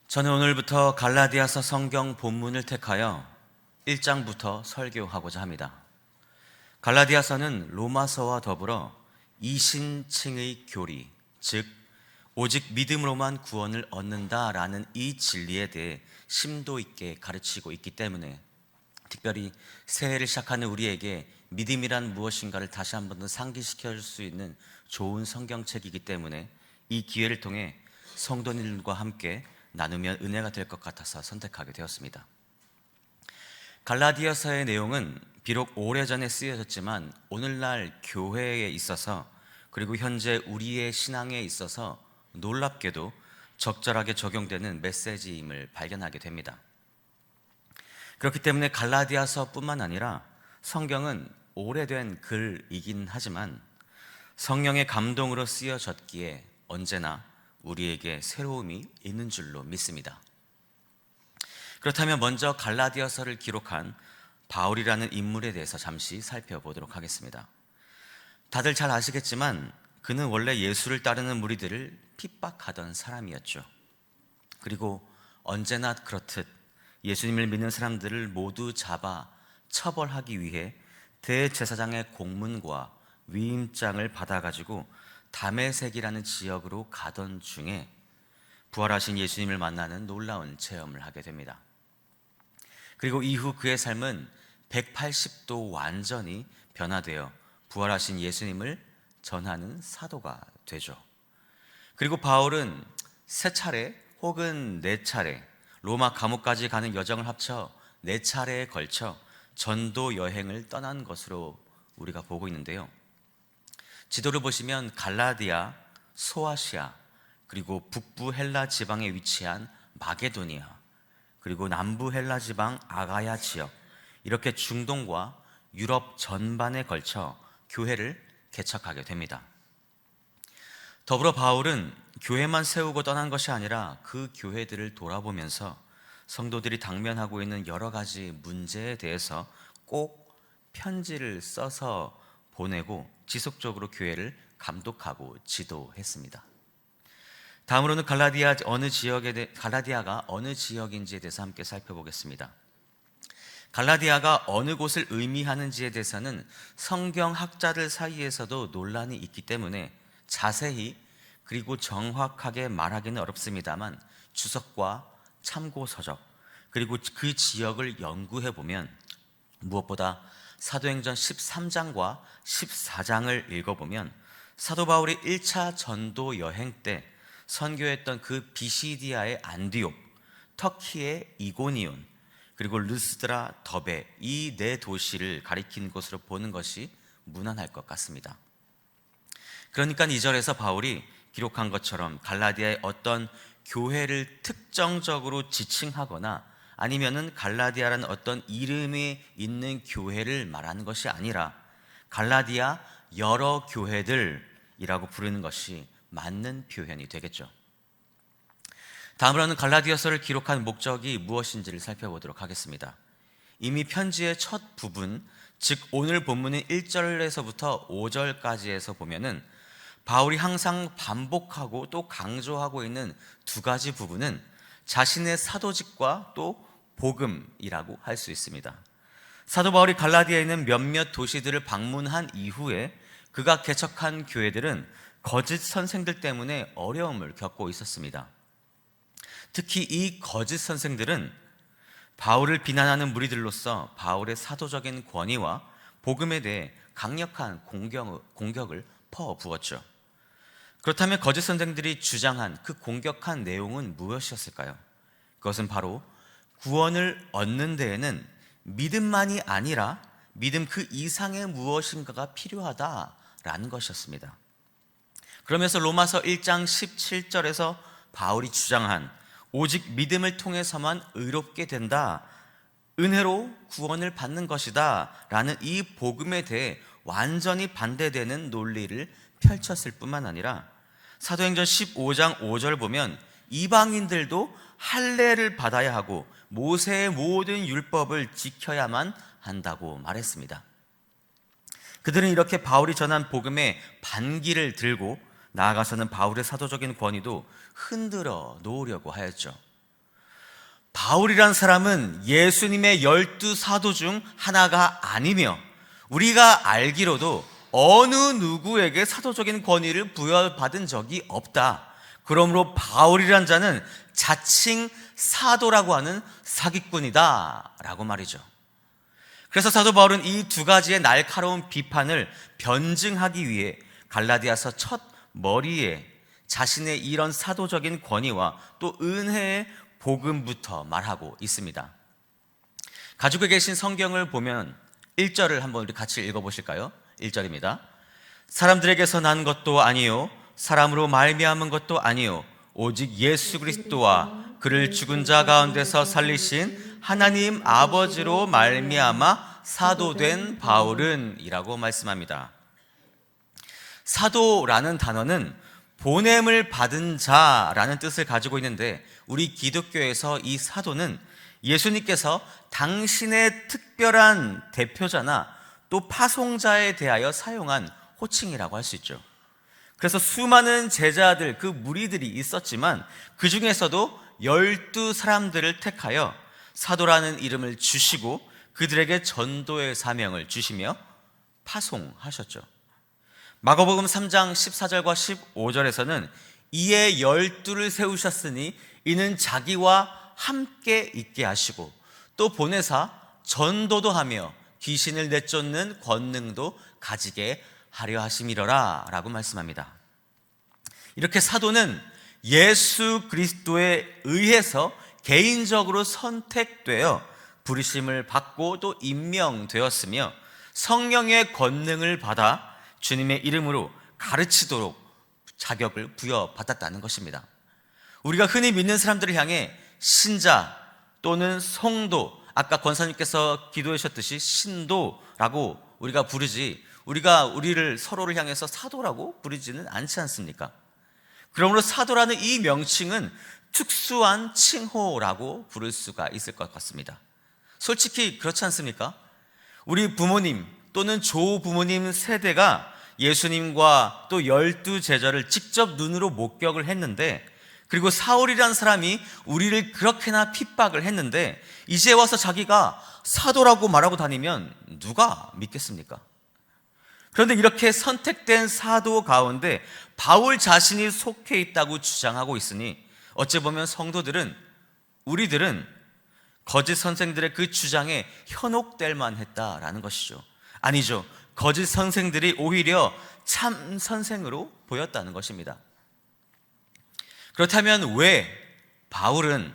저는 오늘부터 갈라디아서 성경 본문을 택하여 1장부터 설교하고자 합니다. 갈라디아서는 로마서와 더불어 이신칭의 교리, 즉 오직 믿음으로만 구원을 얻는다라는 이 진리에 대해 심도 있게 가르치고 있기 때문에 특별히 새해를 시작하는 우리에게 믿음이란 무엇인가를 다시 한 번 더 상기시켜 줄 수 있는 좋은 성경책이기 때문에 이 기회를 통해 성도님들과 함께 나누면 은혜가 될 것 같아서 선택하게 되었습니다. 갈라디아서의 내용은 비록 오래전에 쓰여졌지만 오늘날 교회에 있어서 그리고 현재 우리의 신앙에 있어서 놀랍게도 적절하게 적용되는 메시지임을 발견하게 됩니다. 그렇기 때문에 갈라디아서뿐만 아니라 성경은 오래된 글이긴 하지만 성령의 감동으로 쓰여졌기에 언제나 우리에게 새로움이 있는 줄로 믿습니다. 그렇다면 먼저 갈라디아서를 기록한 바울이라는 인물에 대해서 잠시 살펴보도록 하겠습니다. 다들 잘 아시겠지만 그는 원래 예수를 따르는 무리들을 핍박하던 사람이었죠. 그리고 언제나 그렇듯 예수님을 믿는 사람들을 모두 잡아 처벌하기 위해 대제사장의 공문과 위임장을 받아가지고 다메섹이라는 지역으로 가던 중에 부활하신 예수님을 만나는 놀라운 체험을 하게 됩니다. 그리고 이후 그의 삶은 180도 완전히 변화되어 부활하신 예수님을 전하는 사도가 되죠. 그리고 바울은 3차례 혹은 4차례 로마 감옥까지 가는 여정을 합쳐 4차례에 걸쳐 전도 여행을 떠난 것으로 우리가 보고 있는데요. 지도를 보시면 갈라디아, 소아시아, 그리고 북부 헬라 지방에 위치한 마게도니아, 그리고 남부 헬라 지방 아가야 지역, 이렇게 중동과 유럽 전반에 걸쳐 교회를 개척하게 됩니다. 더불어 바울은 교회만 세우고 떠난 것이 아니라 그 교회들을 돌아보면서 성도들이 당면하고 있는 여러 가지 문제에 대해서 꼭 편지를 써서 보내고 지속적으로 교회를 감독하고 지도했습니다. 다음으로는 갈라디아가 어느 지역인지에 대해서 함께 살펴보겠습니다. 갈라디아가 어느 곳을 의미하는지에 대해서는 성경학자들 사이에서도 논란이 있기 때문에 자세히 그리고 정확하게 말하기는 어렵습니다만 주석과 참고서적 그리고 그 지역을 연구해 보면 무엇보다 사도행전 13장과 14장을 읽어보면 사도 바울이 1차 전도 여행 때 선교했던 그 비시디아의 안디옥, 터키의 이고니온, 그리고 르스드라, 더베 이 4도시를 가리킨 것으로 보는 것이 무난할 것 같습니다. 그러니까 2절에서 바울이 기록한 것처럼 갈라디아의 어떤 교회를 특정적으로 지칭하거나 아니면은 갈라디아라는 어떤 이름이 있는 교회를 말하는 것이 아니라 갈라디아 여러 교회들이라고 부르는 것이 맞는 표현이 되겠죠. 다음으로는 갈라디아서를 기록한 목적이 무엇인지를 살펴보도록 하겠습니다. 이미 편지의 첫 부분, 즉 오늘 본문인 1절에서부터 5절까지에서 보면은 바울이 항상 반복하고 또 강조하고 있는 2가지 부분은 자신의 사도직과 또 복음이라고 할 수 있습니다. 사도 바울이 갈라디아에 있는 몇몇 도시들을 방문한 이후에 그가 개척한 교회들은 거짓 선생들 때문에 어려움을 겪고 있었습니다. 특히 이 거짓 선생들은 바울을 비난하는 무리들로서 바울의 사도적인 권위와 복음에 대해 강력한 공격을 퍼부었죠. 그렇다면 거짓 선생들이 주장한 그 공격한 내용은 무엇이었을까요? 그것은 바로 구원을 얻는 데에는 믿음만이 아니라 믿음 그 이상의 무엇인가가 필요하다라는 것이었습니다. 그러면서 로마서 1장 17절에서 바울이 주장한 오직 믿음을 통해서만 의롭게 된다, 은혜로 구원을 받는 것이다 라는 이 복음에 대해 완전히 반대되는 논리를 펼쳤을 뿐만 아니라 사도행전 15장 5절 보면 이방인들도 할례를 받아야 하고 모세의 모든 율법을 지켜야만 한다고 말했습니다. 그들은 이렇게 바울이 전한 복음의 반기를 들고 나아가서는 바울의 사도적인 권위도 흔들어 놓으려고 하였죠. 바울이란 사람은 예수님의 12사도 중 하나가 아니며 우리가 알기로도 어느 누구에게 사도적인 권위를 부여받은 적이 없다. 그러므로 바울이란 자는 자칭 사도라고 하는 사기꾼이다 라고 말이죠. 그래서 사도 바울은 이 두 가지의 날카로운 비판을 변증하기 위해 갈라디아서 첫 머리에 자신의 이런 사도적인 권위와 또 은혜의 복음부터 말하고 있습니다. 가지고 계신 성경을 보면 1절을 한번 우리 같이 읽어보실까요? 1절입니다. 사람들에게서 난 것도 아니요 사람으로 말미암은 것도 아니요 오직 예수 그리스도와 그를 죽은 자 가운데서 살리신 하나님 아버지로 말미암아 사도된 바울은 이라고 말씀합니다. 사도라는 단어는 보냄을 받은 자라는 뜻을 가지고 있는데 우리 기독교에서 이 사도는 예수님께서 당신의 특별한 대표자나 또 파송자에 대하여 사용한 호칭이라고 할 수 있죠. 그래서 수많은 제자들, 그 무리들이 있었지만 그 중에서도 12사람들을 택하여 사도라는 이름을 주시고 그들에게 전도의 사명을 주시며 파송하셨죠. 마가복음 3장 14절과 15절에서는 이에 12를 세우셨으니 이는 자기와 함께 있게 하시고 또 보내사 전도도 하며 귀신을 내쫓는 권능도 가지게 하려 하심이러라 라고 말씀합니다. 이렇게 사도는 예수 그리스도에 의해서 개인적으로 선택되어 부르심을 받고 또 임명되었으며 성령의 권능을 받아 주님의 이름으로 가르치도록 자격을 부여받았다는 것입니다. 우리가 흔히 믿는 사람들을 향해 신자 또는 성도, 아까 권사님께서 기도해 주셨듯이 신도라고 우리가 부르지, 우리가 우리를 서로를 향해서 사도라고 부르지는 않지 않습니까? 그러므로 사도라는 이 명칭은 특수한 칭호라고 부를 수가 있을 것 같습니다. 솔직히 그렇지 않습니까? 우리 부모님 또는 조부모님 세대가 예수님과 또 12제자를 직접 눈으로 목격을 했는데, 그리고 사울이라는 사람이 우리를 그렇게나 핍박을 했는데 이제 와서 자기가 사도라고 말하고 다니면 누가 믿겠습니까? 그런데 이렇게 선택된 사도 가운데 바울 자신이 속해 있다고 주장하고 있으니 어찌 보면 성도들은, 우리들은 거짓 선생들의 그 주장에 현혹될 만했다라는 것이죠. 아니죠. 거짓 선생들이 오히려 참 선생으로 보였다는 것입니다. 그렇다면 왜 바울은,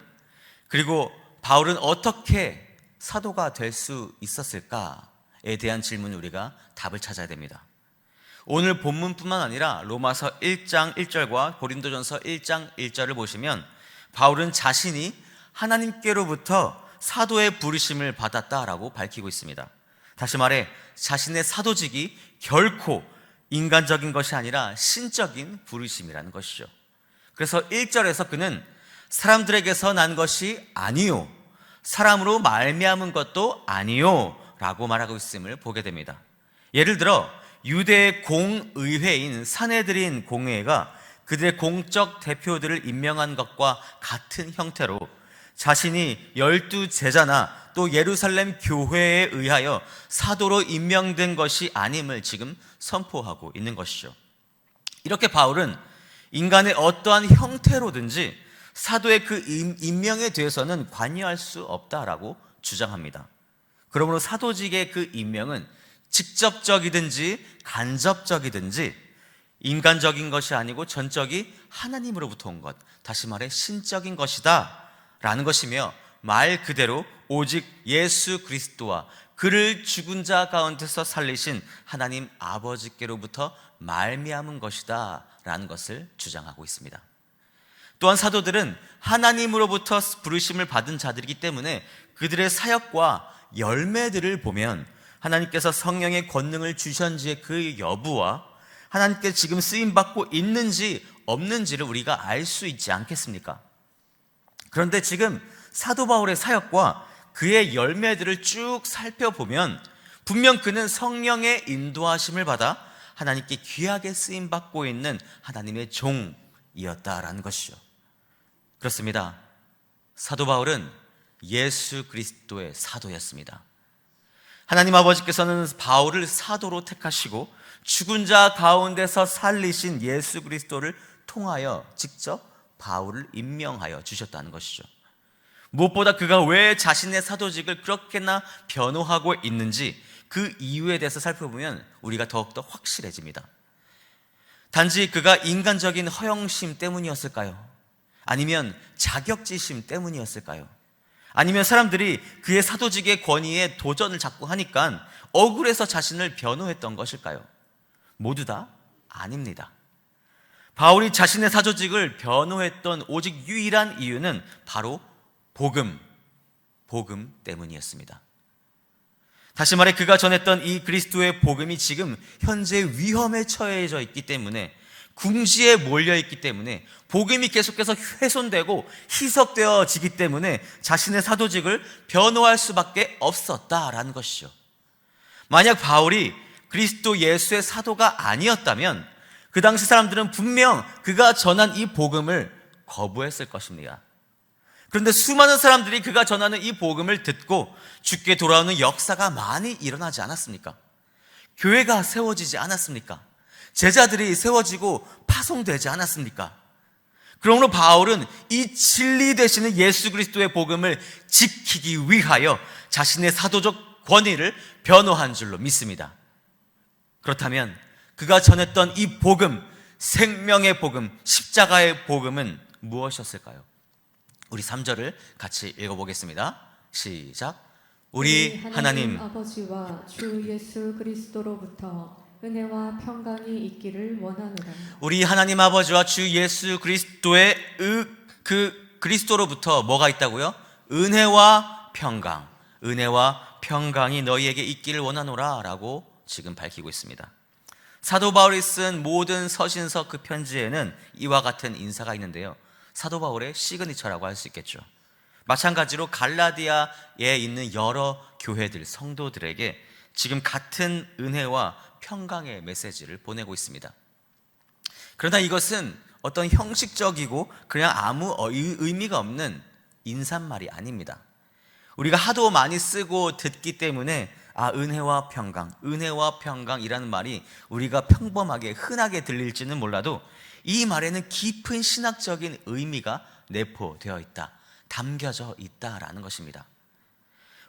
그리고 바울은 어떻게 사도가 될 수 있었을까에 대한 질문을 우리가 답을 찾아야 됩니다. 오늘 본문뿐만 아니라 로마서 1장 1절과 고린도전서 1장 1절을 보시면 바울은 자신이 하나님께로부터 사도의 부르심을 받았다라고 밝히고 있습니다. 다시 말해 자신의 사도직이 결코 인간적인 것이 아니라 신적인 부르심이라는 것이죠. 그래서 1절에서 그는 사람들에게서 난 것이 아니요 사람으로 말미암은 것도 아니요 라고 말하고 있음을 보게 됩니다. 예를 들어 유대의 공의회인 사내들인 공회가 그들의 공적 대표들을 임명한 것과 같은 형태로 자신이 12제자나 또 예루살렘 교회에 의하여 사도로 임명된 것이 아님을 지금 선포하고 있는 것이죠. 이렇게 바울은 인간의 어떠한 형태로든지 사도의 그 임명에 대해서는 관여할 수 없다라고 주장합니다. 그러므로 사도직의 그 임명은 직접적이든지 간접적이든지 인간적인 것이 아니고 전적이 하나님으로부터 온 것, 다시 말해 신적인 것이다 라는 것이며, 말 그대로 오직 예수 그리스도와 그를 죽은 자 가운데서 살리신 하나님 아버지께로부터 말미암은 것이다 라는 것을 주장하고 있습니다. 또한 사도들은 하나님으로부터 부르심을 받은 자들이기 때문에 그들의 사역과 열매들을 보면 하나님께서 성령의 권능을 주셨는지의 그 여부와 하나님께 지금 쓰임받고 있는지 없는지를 우리가 알 수 있지 않겠습니까? 그런데 지금 사도 바울의 사역과 그의 열매들을 쭉 살펴보면 분명 그는 성령의 인도하심을 받아 하나님께 귀하게 쓰임받고 있는 하나님의 종이었다라는 것이죠. 그렇습니다. 사도 바울은 예수 그리스도의 사도였습니다. 하나님 아버지께서는 바울을 사도로 택하시고 죽은 자 가운데서 살리신 예수 그리스도를 통하여 직접 바울을 임명하여 주셨다는 것이죠. 무엇보다 그가 왜 자신의 사도직을 그렇게나 변호하고 있는지 그 이유에 대해서 살펴보면 우리가 더욱더 확실해집니다. 단지 그가 인간적인 허영심 때문이었을까요? 아니면 자격지심 때문이었을까요? 아니면 사람들이 그의 사도직의 권위에 도전을 자꾸 하니까 억울해서 자신을 변호했던 것일까요? 모두 다 아닙니다. 바울이 자신의 사도직을 변호했던 오직 유일한 이유는 바로 복음 때문이었습니다. 다시 말해 그가 전했던 이 그리스도의 복음이 지금 현재 위험에 처해져 있기 때문에, 궁지에 몰려있기 때문에, 복음이 계속해서 훼손되고 희석되어지기 때문에 자신의 사도직을 변호할 수밖에 없었다라는 것이죠. 만약 바울이 그리스도 예수의 사도가 아니었다면 그 당시 사람들은 분명 그가 전한 이 복음을 거부했을 것입니다. 그런데 수많은 사람들이 그가 전하는 이 복음을 듣고 죽게 돌아오는 역사가 많이 일어나지 않았습니까? 교회가 세워지지 않았습니까? 제자들이 세워지고 파송되지 않았습니까? 그러므로 바울은 이 진리 되시는 예수 그리스도의 복음을 지키기 위하여 자신의 사도적 권위를 변호한 줄로 믿습니다. 그렇다면 그가 전했던 이 복음, 생명의 복음, 십자가의 복음은 무엇이었을까요? 우리 3절을 같이 읽어보겠습니다. 시작. 우리 하나님 아버지와 주 예수 그리스도로부터 은혜와 평강이 있기를 원하노라. 우리 하나님 아버지와 주 예수 그리스도의 그리스도로부터 뭐가 있다고요? 은혜와 평강이 너희에게 있기를 원하노라 라고 지금 밝히고 있습니다. 사도 바울이 쓴 모든 서신서 그 편지에는 이와 같은 인사가 있는데요, 사도 바울의 시그니처라고 할 수 있겠죠. 마찬가지로 갈라디아에 있는 여러 교회들, 성도들에게 지금 같은 은혜와 평강의 메시지를 보내고 있습니다. 그러나 이것은 어떤 형식적이고 그냥 아무 의미가 없는 인사말이 아닙니다. 우리가 하도 많이 쓰고 듣기 때문에 은혜와 평강이라는 말이 우리가 평범하게 흔하게 들릴지는 몰라도 이 말에는 깊은 신학적인 의미가 내포되어 있다, 담겨져 있다라는 것입니다.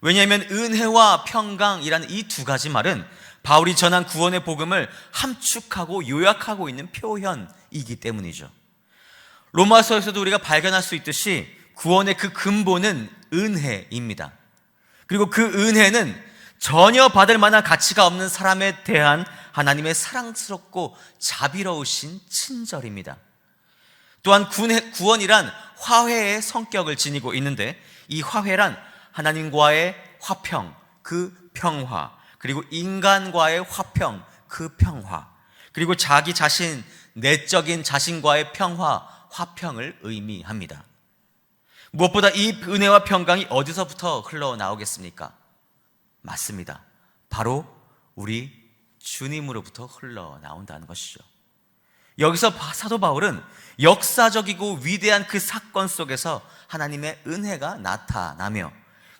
왜냐하면 은혜와 평강이라는 이 두 가지 말은 바울이 전한 구원의 복음을 함축하고 요약하고 있는 표현이기 때문이죠. 로마서에서도 우리가 발견할 수 있듯이 구원의 그 근본은 은혜입니다. 그리고 그 은혜는 전혀 받을 만한 가치가 없는 사람에 대한 하나님의 사랑스럽고 자비로우신 친절입니다. 또한 구원이란 화해의 성격을 지니고 있는데, 이 화해란 하나님과의 화평, 그 평화, 그리고 인간과의 화평, 그 평화, 그리고 자기 자신, 내적인 자신과의 평화, 화평을 의미합니다. 무엇보다 이 은혜와 평강이 어디서부터 흘러나오겠습니까? 맞습니다. 바로 우리 주님으로부터 흘러나온다는 것이죠. 여기서 사도 바울은 역사적이고 위대한 그 사건 속에서 하나님의 은혜가 나타나며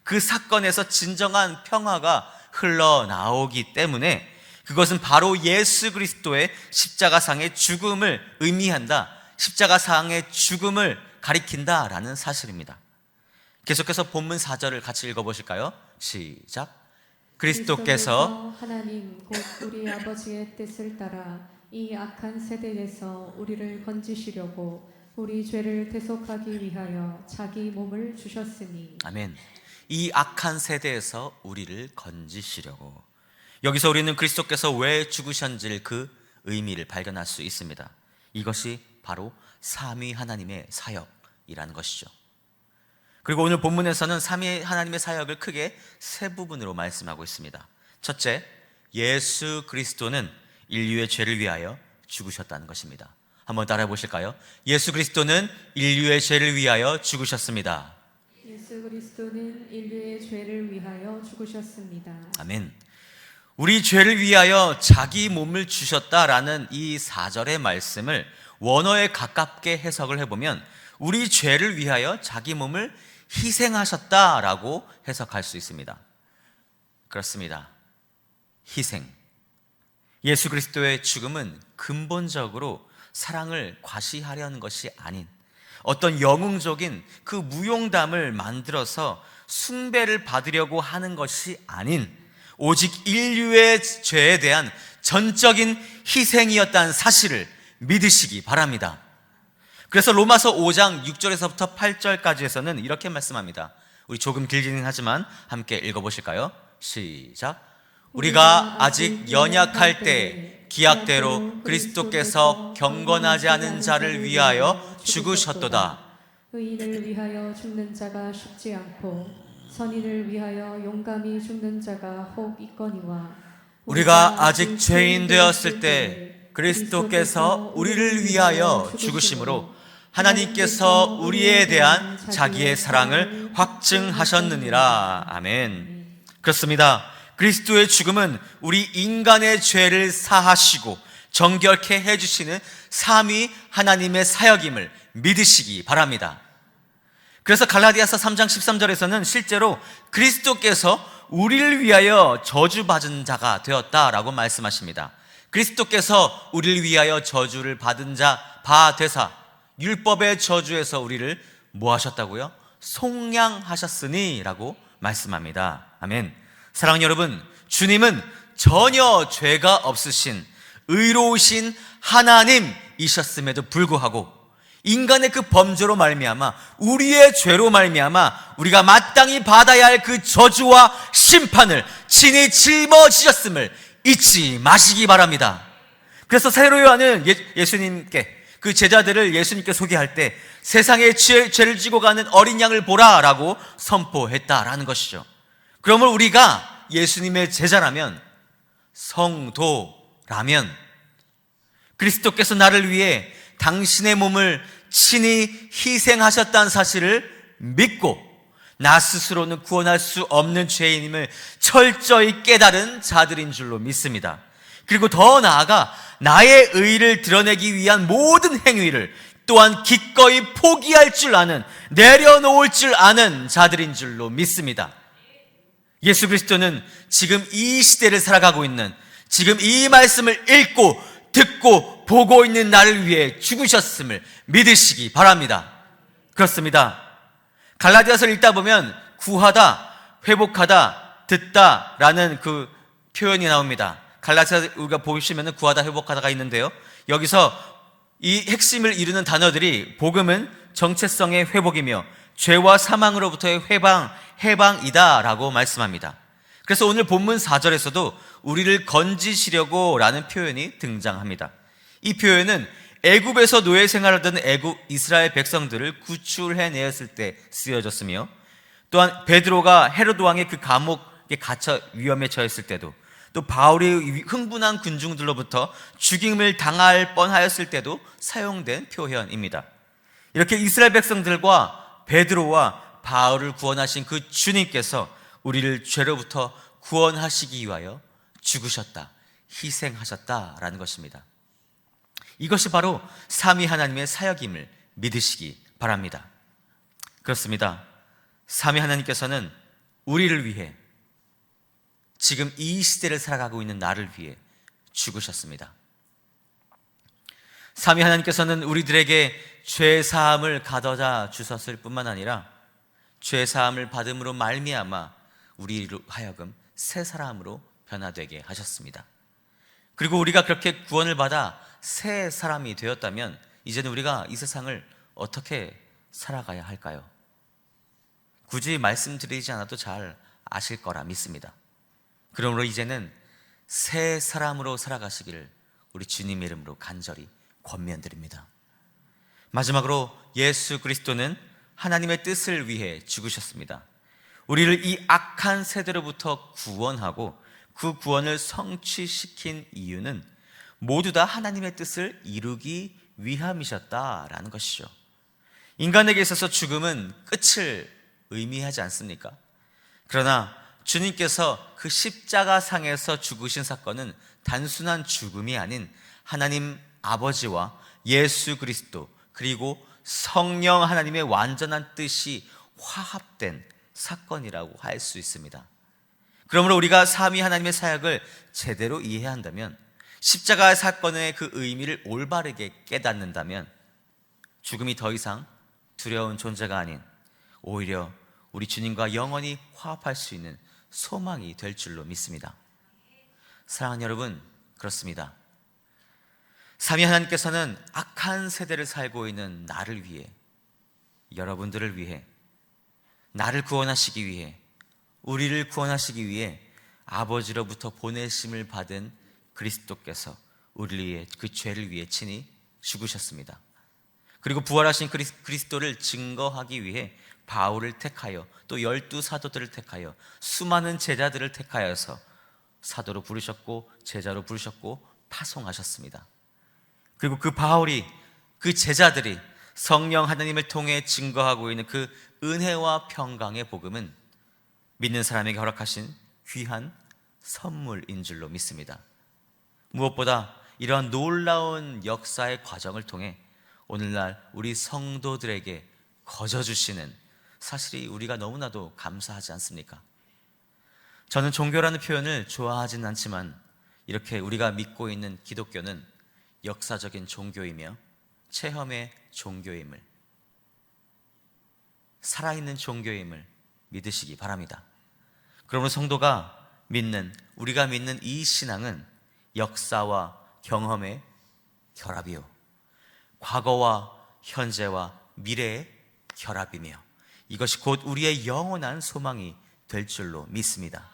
그 사건에서 진정한 평화가 흘러나오기 때문에 그것은 바로 예수 그리스도의 십자가상의 죽음을 의미한다, 십자가상의 죽음을 가리킨다라는 사실입니다. 계속해서 본문 4절을 같이 읽어보실까요? 시작. 그리스도께서 하나님 곧 우리 아버지의 뜻을 따라 이 악한 세대에서 우리를 건지시려고 우리 죄를 대속하기 위하여 자기 몸을 주셨으니. 아멘. 이 악한 세대에서 우리를 건지시려고. 여기서 우리는 그리스도께서 왜 죽으셨는지를 그 의미를 발견할 수 있습니다. 이것이 바로 삼위 하나님의 사역이라는 것이죠. 그리고 오늘 본문에서는 삼위 하나님의 사역을 크게 세 부분으로 말씀하고 있습니다. 첫째, 예수 그리스도는 인류의 죄를 위하여 죽으셨다는 것입니다. 한번 따라해 보실까요? 예수 그리스도는 인류의 죄를 위하여 죽으셨습니다. 예수 그리스도는 인류의 죄를 위하여 죽으셨습니다. 아멘. 우리 죄를 위하여 자기 몸을 주셨다라는 이 4절의 말씀을 원어에 가깝게 해석을 해보면 우리 죄를 위하여 자기 몸을 희생하셨다라고 해석할 수 있습니다. 그렇습니다. 희생. 예수 그리스도의 죽음은 근본적으로 사랑을 과시하려는 것이 아닌 어떤 영웅적인 그 무용담을 만들어서 숭배를 받으려고 하는 것이 아닌 오직 인류의 죄에 대한 전적인 희생이었다는 사실을 믿으시기 바랍니다. 그래서 로마서 5장 6절에서부터 8절까지에서는 이렇게 말씀합니다. 우리 조금 길긴 하지만 함께 읽어보실까요? 시작. 우리가 아직 연약할 때 기약대로 그리스도께서 경건하지 않은 자를 위하여 죽으셨도다. 의인을 위하여 죽는 자가 쉽지 않고 선인을 위하여 용감히 죽는 자가 혹 있거니와 우리가 아직 죄인 되었을 때 그리스도께서 우리를 위하여 죽으심으로 하나님께서 우리에 대한 자기의 사랑을 확증하셨느니라. 아멘. 그렇습니다. 그리스도의 죽음은 우리 인간의 죄를 사하시고 정결케 해주시는 삼위 하나님의 사역임을 믿으시기 바랍니다. 그래서 갈라디아서 3장 13절에서는 실제로 그리스도께서 우리를 위하여 저주받은 자가 되었다라고 말씀하십니다. 그리스도께서 우리를 위하여 저주를 받은 자 바 되사 율법의 저주에서 우리를 뭐 하셨다고요? 속량하셨으니 라고 말씀합니다. 아멘. 사랑하는 여러분, 주님은 전혀 죄가 없으신 의로우신 하나님이셨음에도 불구하고 인간의 그 범죄로 말미암아 우리의 죄로 말미암아 우리가 마땅히 받아야 할 그 저주와 심판을 친히 짊어지셨음을 잊지 마시기 바랍니다. 그래서 사도 요한은 예수님께 그 제자들을 예수님께 소개할 때 세상의 죄를 지고 가는 어린 양을 보라라고 선포했다라는 것이죠. 그러면 우리가 예수님의 제자라면, 성도라면 그리스도께서 나를 위해 당신의 몸을 친히 희생하셨다는 사실을 믿고 나 스스로는 구원할 수 없는 죄인임을 철저히 깨달은 자들인 줄로 믿습니다. 그리고 더 나아가 나의 의를 드러내기 위한 모든 행위를 또한 기꺼이 포기할 줄 아는, 내려놓을 줄 아는 자들인 줄로 믿습니다. 예수 그리스도는 지금 이 시대를 살아가고 있는, 지금 이 말씀을 읽고 듣고 보고 있는 나를 위해 죽으셨음을 믿으시기 바랍니다. 그렇습니다. 갈라디아서를 읽다 보면 구하다, 회복하다, 듣다라는 그 표현이 나옵니다. 갈라디아서 우리가 보시면 구하다, 회복하다가 있는데요, 여기서 이 핵심을 이루는 단어들이 복음은 정체성의 회복이며 죄와 사망으로부터의 해방이다라고 말씀합니다. 그래서 오늘 본문 4절에서도 우리를 건지시려고 라는 표현이 등장합니다. 이 표현은 애굽에서 노예 생활하던 애굽 이스라엘 백성들을 구출해내었을 때 쓰여졌으며, 또한 베드로가 헤로드 왕의 그 감옥에 갇혀 위험에 처했을 때도, 또 바울이 흥분한 군중들로부터 죽임을 당할 뻔하였을 때도 사용된 표현입니다. 이렇게 이스라엘 백성들과 베드로와 바울을 구원하신 그 주님께서 우리를 죄로부터 구원하시기 위하여 죽으셨다, 희생하셨다라는 것입니다. 이것이 바로 삼위 하나님의 사역임을 믿으시기 바랍니다. 그렇습니다. 삼위 하나님께서는 우리를 위해, 지금 이 시대를 살아가고 있는 나를 위해 죽으셨습니다. 삼위 하나님께서는 우리들에게 죄사함을 가져다 주셨을 뿐만 아니라 죄사함을 받음으로 말미암아 우리로 하여금 새 사람으로 변화되게 하셨습니다. 그리고 우리가 그렇게 구원을 받아 새 사람이 되었다면 이제는 우리가 이 세상을 어떻게 살아가야 할까요? 굳이 말씀드리지 않아도 잘 아실 거라 믿습니다. 그러므로 이제는 새 사람으로 살아가시기를 우리 주님의 이름으로 간절히 권면드립니다. 마지막으로 예수 그리스도는 하나님의 뜻을 위해 죽으셨습니다. 우리를 이 악한 세대로부터 구원하고 그 구원을 성취시킨 이유는 모두 다 하나님의 뜻을 이루기 위함이셨다라는 것이죠. 인간에게 있어서 죽음은 끝을 의미하지 않습니까? 그러나 주님께서 그 십자가상에서 죽으신 사건은 단순한 죽음이 아닌 하나님 아버지와 예수 그리스도 그리고 성령 하나님의 완전한 뜻이 화합된 사건이라고 할 수 있습니다. 그러므로 우리가 삼위 하나님의 사역을 제대로 이해한다면, 십자가 사건의 그 의미를 올바르게 깨닫는다면 죽음이 더 이상 두려운 존재가 아닌 오히려 우리 주님과 영원히 화합할 수 있는 소망이 될 줄로 믿습니다. 사랑하는 여러분, 그렇습니다. 삼위 하나님께서는 악한 세대를 살고 있는 나를 위해, 여러분들을 위해, 나를 구원하시기 위해, 우리를 구원하시기 위해 아버지로부터 보내심을 받은 그리스도께서 우리를 위해, 그 죄를 위해 친히 죽으셨습니다. 그리고 부활하신 그리스도를 증거하기 위해 바울을 택하여 또 12사도들을 택하여 수많은 제자들을 택하여서 사도로 부르셨고 제자로 부르셨고 파송하셨습니다. 그리고 그 바울이, 그 제자들이 성령 하나님을 통해 증거하고 있는 그 은혜와 평강의 복음은 믿는 사람에게 허락하신 귀한 선물인 줄로 믿습니다. 무엇보다 이러한 놀라운 역사의 과정을 통해 오늘날 우리 성도들에게 거저주시는 사실이 우리가 너무나도 감사하지 않습니까? 저는 종교라는 표현을 좋아하진 않지만 이렇게 우리가 믿고 있는 기독교는 역사적인 종교이며 체험의 종교임을, 살아있는 종교임을 믿으시기 바랍니다. 그러므로 성도가 믿는, 우리가 믿는 이 신앙은 역사와 경험의 결합이요, 과거와 현재와 미래의 결합이며 이것이 곧 우리의 영원한 소망이 될 줄로 믿습니다.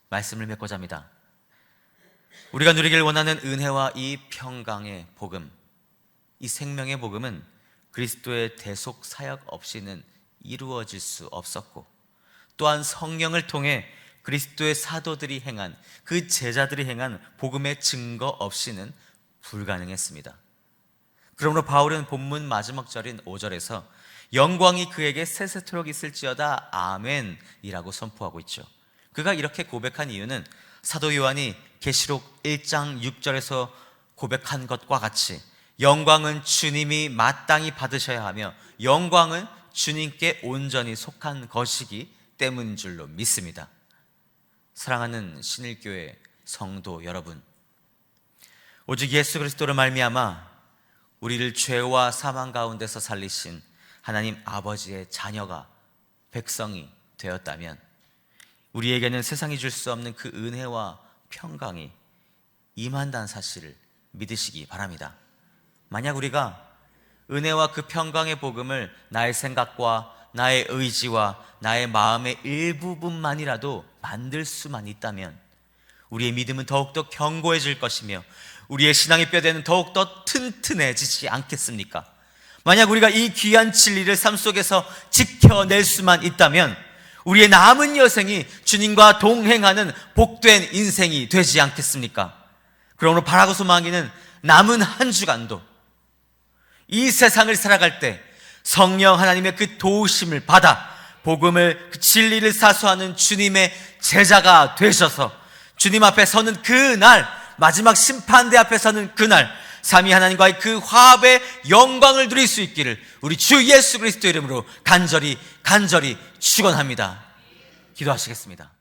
말씀을 맺고자 합니다. 우리가 누리길 원하는 은혜와 이 평강의 복음, 이 생명의 복음은 그리스도의 대속 사역 없이는 이루어질 수 없었고, 또한 성령을 통해 그리스도의 사도들이 행한, 그 제자들이 행한 복음의 증거 없이는 불가능했습니다. 그러므로 바울은 본문 마지막 절인 5절에서 영광이 그에게 세세토록 있을지어다 아멘이라고 선포하고 있죠. 그가 이렇게 고백한 이유는 사도 요한이 계시록 1장 6절에서 고백한 것과 같이 영광은 주님이 마땅히 받으셔야 하며 영광은 주님께 온전히 속한 것이기 때문인 줄로 믿습니다. 사랑하는 신일교회 성도 여러분, 오직 예수 그리스도로 말미암아 우리를 죄와 사망 가운데서 살리신 하나님 아버지의 자녀가, 백성이 되었다면 우리에게는 세상이 줄 수 없는 그 은혜와 평강이 임한다는 사실을 믿으시기 바랍니다. 만약 우리가 은혜와 그 평강의 복음을 나의 생각과 나의 의지와 나의 마음의 일부분만이라도 만들 수만 있다면 우리의 믿음은 더욱더 견고해질 것이며 우리의 신앙의 뼈대는 더욱더 튼튼해지지 않겠습니까? 만약 우리가 이 귀한 진리를 삶 속에서 지켜낼 수만 있다면 우리의 남은 여생이 주님과 동행하는 복된 인생이 되지 않겠습니까? 그러므로 바라고 소망하기는 남은 한 주간도 이 세상을 살아갈 때 성령 하나님의 그 도우심을 받아 복음을, 그 진리를 사수하는 주님의 제자가 되셔서 주님 앞에 서는 그날, 마지막 심판대 앞에 서는 그날 삼위 하나님과의 그 화합의 영광을 누릴 수 있기를 우리 주 예수 그리스도 이름으로 간절히 축원합니다. 기도하시겠습니다.